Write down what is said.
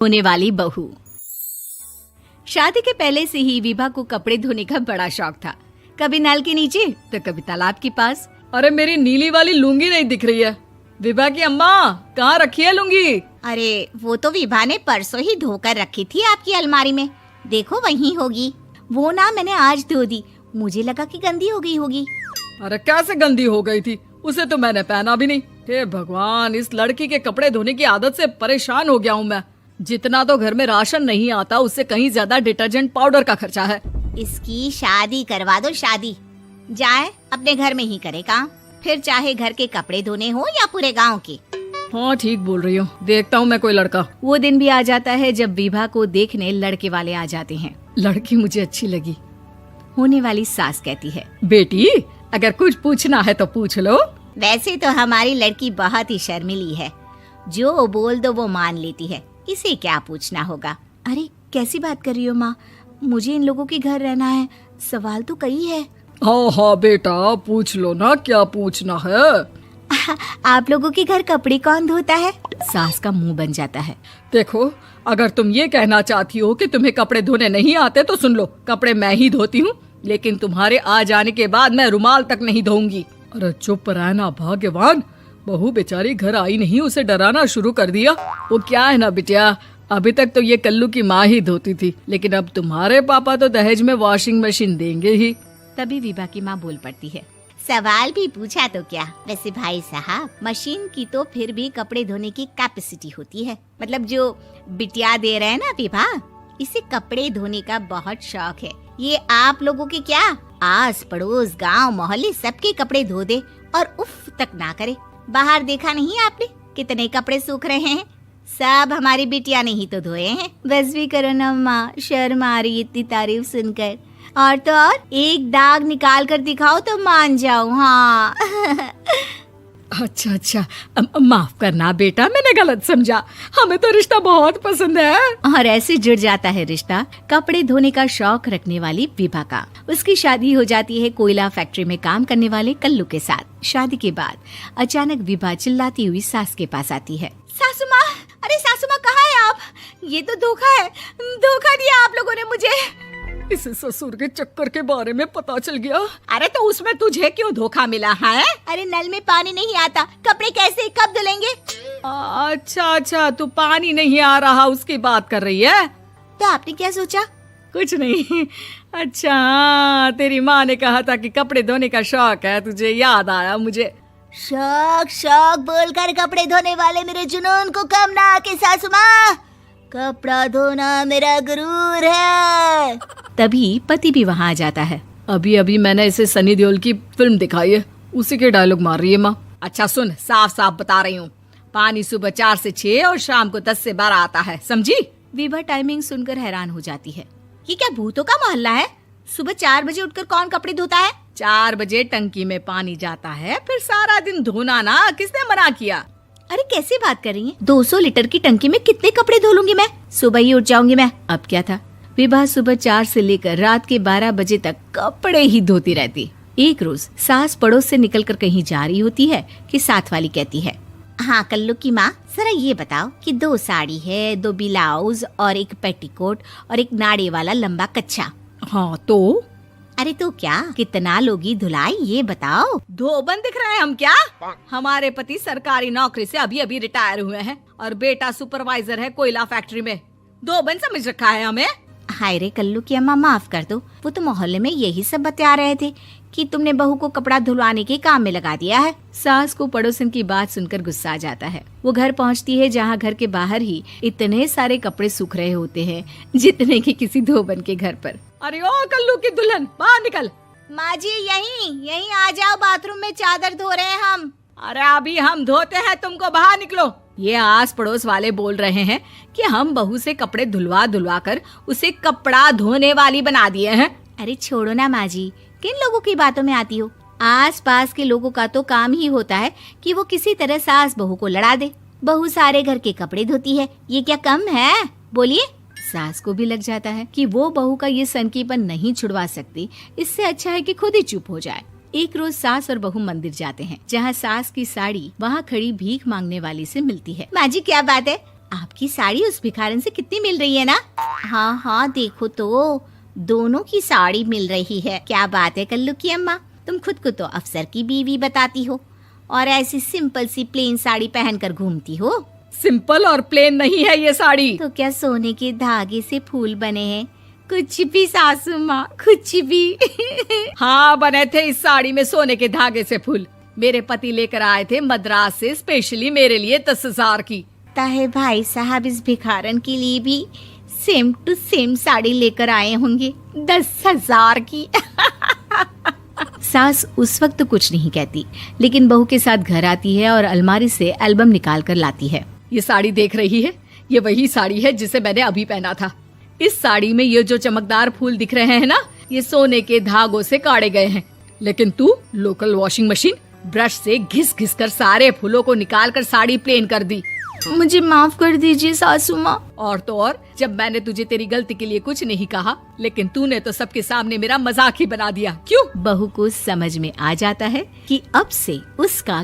होने वाली बहू। शादी के पहले से ही विभा को कपड़े धोने का बड़ा शौक था। कभी नल के नीचे तो कभी तालाब के पास। अरे मेरी नीली वाली लुंगी नहीं दिख रही है। विभा की अम्मा, कहाँ रखी है लुंगी? अरे वो तो विभा ने परसों ही धोकर रखी थी आपकी अलमारी में, देखो वहीं होगी। वो ना मैंने आज धो दी, मुझे लगा कि गंदी हो गई होगी। अरे कैसे गंदी हो गई थी, उसे तो मैंने पहना भी नहीं। हे भगवान, इस लड़की के कपड़े धोने की आदत से परेशान हो गया हूँ मैं। जितना तो घर में राशन नहीं आता, उससे कहीं ज्यादा डिटर्जेंट पाउडर का खर्चा है। इसकी शादी करवा दो, शादी जाए अपने घर में ही करे काम, फिर चाहे घर के कपड़े धोने हो या पूरे गांव के। हाँ ठीक बोल रही हूँ, देखता हूँ मैं कोई लड़का। वो दिन भी आ जाता है जब विभा को देखने लड़के वाले आ जाते हैं। लड़की मुझे अच्छी लगी। होने वाली सास कहती है, बेटी अगर कुछ पूछना है तो पूछ लो। वैसे तो हमारी लड़की बहुत ही शर्मीली है, जो बोल दो वो मान लेती है, इसे क्या पूछना होगा। अरे कैसी बात कर रही हो माँ, मुझे इन लोगों के घर रहना है, सवाल तो कई है। हाँ हाँ बेटा, पूछ लो ना, क्या पूछना है। आप लोगों के घर कपड़े कौन धोता है? सास का मुंह बन जाता है। देखो, अगर तुम ये कहना चाहती हो कि तुम्हें कपड़े धोने नहीं आते तो सुन लो, कपड़े मैं ही धोती हूँ, लेकिन तुम्हारे आ जाने के बाद मैं रुमाल तक नहीं धोऊंगी। अरे चुप रहना भाग्यवान, बहू बेचारी घर आई नहीं, उसे डराना शुरू कर दिया। वो क्या है ना बिटिया, अभी तक तो ये कल्लू की माँ ही धोती थी, लेकिन अब तुम्हारे पापा तो दहेज में वॉशिंग मशीन देंगे ही। तभी विभा की माँ बोल पड़ती है, सवाल भी पूछा तो क्या। वैसे भाई साहब, मशीन की तो फिर भी कपड़े धोने की कैपेसिटी होती है। मतलब जो बिटिया दे रहे हैं ना विभा, इसे कपड़े धोने का बहुत शौक है। ये आप लोगों के क्या, आस पड़ोस गांव मोहल्ले सबके कपड़े धो दे और उफ तक ना करे। बाहर देखा नहीं आपने कितने कपड़े सूख रहे हैं, सब हमारी बिटिया ने ही तो धोए हैं। बस भी करो ना माँ, शर्म आ रही इतनी तारीफ सुनकर। और तो और एक दाग निकाल कर दिखाओ तो मान जाऊं। हाँ अच्छा, माफ करना बेटा, मैंने गलत समझा। हमें तो रिश्ता बहुत पसंद है। और ऐसे जुड़ जाता है रिश्ता कपड़े धोने का शौक रखने वाली विभा का। उसकी शादी हो जाती है कोयला फैक्ट्री में काम करने वाले कल्लू के साथ। शादी के बाद अचानक विभा चिल्लाती हुई सास के पास आती है। सासू माँ, अरे सासू माँ कहाँ है आप? ये तो धोखा है, धोखा दिया आप लोगों ने मुझे। इसे ससुर के चक्कर के बारे में पता चल गया। अरे तो उसमें तुझे क्यों धोखा मिला है? अरे नल में पानी नहीं आता, कपड़े कैसे कब धुलेंगे? अच्छा, तू पानी नहीं आ रहा उसकी बात कर रही है। तो आपने क्या सोचा? कुछ नहीं। अच्छा, तेरी माँ ने कहा था कि कपड़े धोने का शौक है तुझे, याद आया मुझे। शौक बोलकर कपड़े धोने वाले मेरे जुनून को कम ना आके सासू माँ, कपड़ा धोना मेरा गुरूर है। तभी पति भी वहाँ आ जाता है। अभी मैंने इसे सनी देओल की फिल्म दिखाई है, उसी के डायलॉग मार रही है माँ। अच्छा सुन, साफ साफ बता रही हूँ, पानी सुबह 4 से 6 और शाम को 10 से 12 आता है, समझी? विभा टाइमिंग सुनकर हैरान हो जाती है। ये क्या भूतों का मोहल्ला है? सुबह 4 बजे उठकर कौन कपड़े धोता है? 4 बजे टंकी में पानी जाता है, फिर सारा दिन धोना ना, किसने मना किया? अरे कैसे बात कर रही हैं? 200 लीटर की टंकी में कितने कपड़े धो लूंगी मैं, सुबह ही उठ जाऊंगी मैं। अब क्या था, विभा सुबह 4 से लेकर रात के 12 बजे तक कपड़े ही धोती रहती। एक रोज सास पड़ोस से निकलकर कहीं जा रही होती है कि साथ वाली कहती है, हाँ कल्लू की माँ, जरा ये बताओ कि 2 साड़ी है, 2 ब्लाउज और एक पेटीकोट और एक नाड़े वाला लंबा कच्छा। हाँ तो? अरे तो क्या, कितना लोगी धुलाई ये बताओ। धोबन दिख रहे हैं हम क्या? हमारे पति सरकारी नौकरी से अभी रिटायर हुए हैं और बेटा सुपरवाइजर है कोयला फैक्ट्री में। धोबन समझ रखा है हमें? हाय रे कल्लू की अम्मा, माफ कर दो, वो तो मोहल्ले में यही सब बता रहे थे कि तुमने बहू को कपड़ा धुलवाने के काम में लगा दिया है। सास को पड़ोसन की बात सुनकर गुस्सा आ जाता है। वो घर पहुंचती है जहां घर के बाहर ही इतने सारे कपड़े सूख रहे होते हैं जितने कि किसी धोबन के घर पर। अरे ओ कल्लू की दुल्हन, बाहर निकल। माँ जी यहीं आ जाओ, बाथरूम में चादर धो रहे हैं हम। अरे अभी हम धोते हैं, तुमको बाहर निकलो। ये आस पड़ोस वाले बोल रहे हैं कि हम बहू से कपड़े धुलवा कर उसे कपड़ा धोने वाली बना दिए हैं। अरे छोड़ो ना माँ जी, किन लोगों की बातों में आती हो? आस पास के लोगों का तो काम ही होता है कि वो किसी तरह सास बहू को लड़ा दे। बहू सारे घर के कपड़े धोती है, ये क्या कम है? बोलिए। सास को भी लग जाता है कि वो बहू का ये सनकीपन नहीं छुड़वा सकती, इससे अच्छा है कि खुद ही चुप हो जाए। एक रोज सास और बहू मंदिर जाते हैं, जहाँ सास की साड़ी वहाँ खड़ी भीख मांगने वाली से मिलती है। माँ जी क्या बात है, आपकी साड़ी उस भिखारन से कितनी मिल रही है ना? हाँ हाँ देखो तो दोनों की साड़ी मिल रही है। क्या बात है कल्लू की अम्मा, तुम खुद को तो अफसर की बीवी बताती हो और ऐसी सिंपल सी प्लेन साड़ी पहनकर घूमती हो। सिंपल और प्लेन नहीं है ये साड़ी। तो क्या सोने के धागे से फूल बने हैं? कुछ भी सासू माँ, कुछ भी। हाँ बने थे इस साड़ी में सोने के धागे से फूल। मेरे पति लेकर आए थे मद्रास से स्पेशली मेरे लिए 10,000 की। ताहे भाई साहब इस भिखारन के लिए भी सेम टू सेम साड़ी लेकर आए होंगे 10,000 की। सास उस वक्त तो कुछ नहीं कहती, लेकिन बहू के साथ घर आती है और अलमारी से एल्बम निकाल कर लाती है। ये साड़ी देख रही है, ये वही साड़ी है जिसे मैंने अभी पहना था। इस साड़ी में ये जो चमकदार फूल दिख रहे हैं ना, ये सोने के धागों से काटे गए हैं। लेकिन तू लोकल वॉशिंग मशीन ब्रश से घिस घिस कर सारे फूलों को निकाल कर साड़ी प्लेन कर दी। मुझे माफ कर दीजिए सासू माँ। और तो और, जब मैंने तुझे तेरी गलती के लिए कुछ नहीं कहा, लेकिन तूने तो सबके सामने मेरा मजाक ही बना दिया। क्यों? बहू को समझ में आ जाता है कि अब से उसका